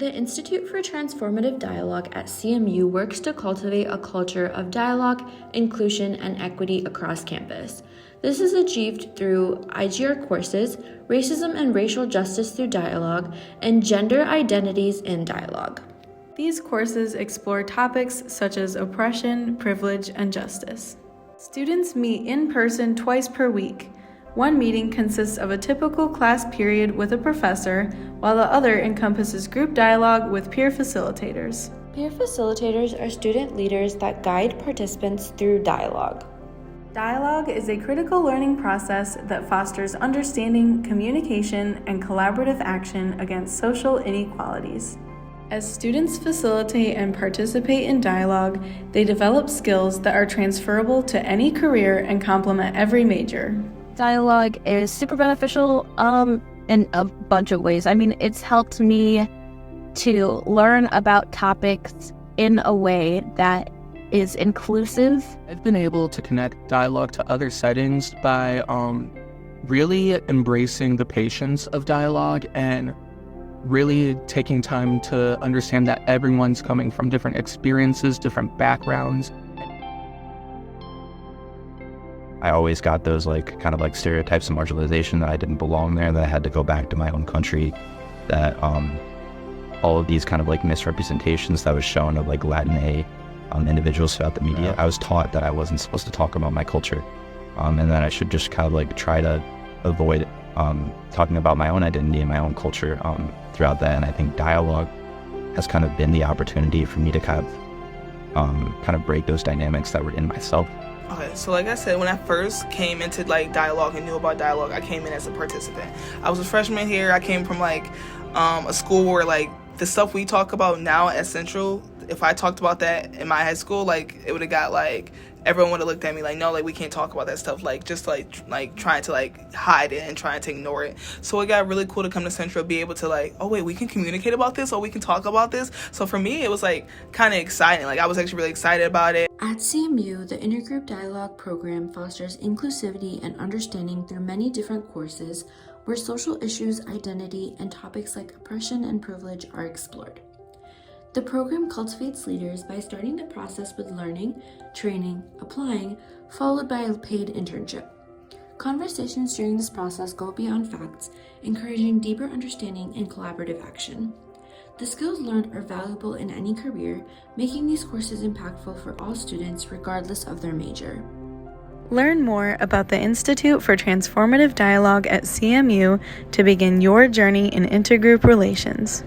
The Institute for Transformative Dialogue at CMU works to cultivate a culture of dialogue, inclusion, and equity across campus. This is achieved through IGR courses, Racism and Racial Justice Through Dialogue, and Gender Identities in Dialogue. These courses explore topics such as oppression, privilege, and justice. Students meet in person twice per week. One meeting consists of a typical class period with a professor, while the other encompasses group dialogue with peer facilitators. Peer facilitators are student leaders that guide participants through dialogue. Dialogue is a critical learning process that fosters understanding, communication, and collaborative action against social inequalities. As students facilitate and participate in dialogue, they develop skills that are transferable to any career and complement every major. Dialogue is super beneficial in a bunch of ways. I mean, it's helped me to learn about topics in a way that is inclusive. I've been able to connect dialogue to other settings by really embracing the patience of dialogue and really taking time to understand that everyone's coming from different experiences, different backgrounds. I always got those kind of stereotypes of marginalization, that I didn't belong there, that I had to go back to my own country, that all of these kind of misrepresentations that was shown of Latin individuals throughout the media. I was taught that I wasn't supposed to talk about my culture, and that I should just kind of try to avoid talking about my own identity and my own culture throughout that. And I think dialogue has kind of been the opportunity for me to kind of break those dynamics that were in myself. Okay, so like I said, when I first came into dialogue and knew about dialogue, I came in as a participant. I was a freshman here. I came from a school where the stuff we talk about now at Central, if I talked about that in my high school, it would have got everyone would have looked at me no, we can't talk about that stuff, just trying to hide it and trying to ignore it. So it got really cool to come to Central, be able to oh wait, we can communicate about this, or we can talk about this. So for me, it was kind of exciting. I was actually really excited about it. At CMU, the Intergroup Dialogue program fosters inclusivity and understanding through many different courses where social issues, identity, and topics like oppression and privilege are explored. The program cultivates leaders by starting the process with learning, training, applying, followed by a paid internship. Conversations during this process go beyond facts, encouraging deeper understanding and collaborative action. The skills learned are valuable in any career, making these courses impactful for all students regardless of their major. Learn more about the Institute for Transformative Dialogue at CMU to begin your journey in intergroup relations.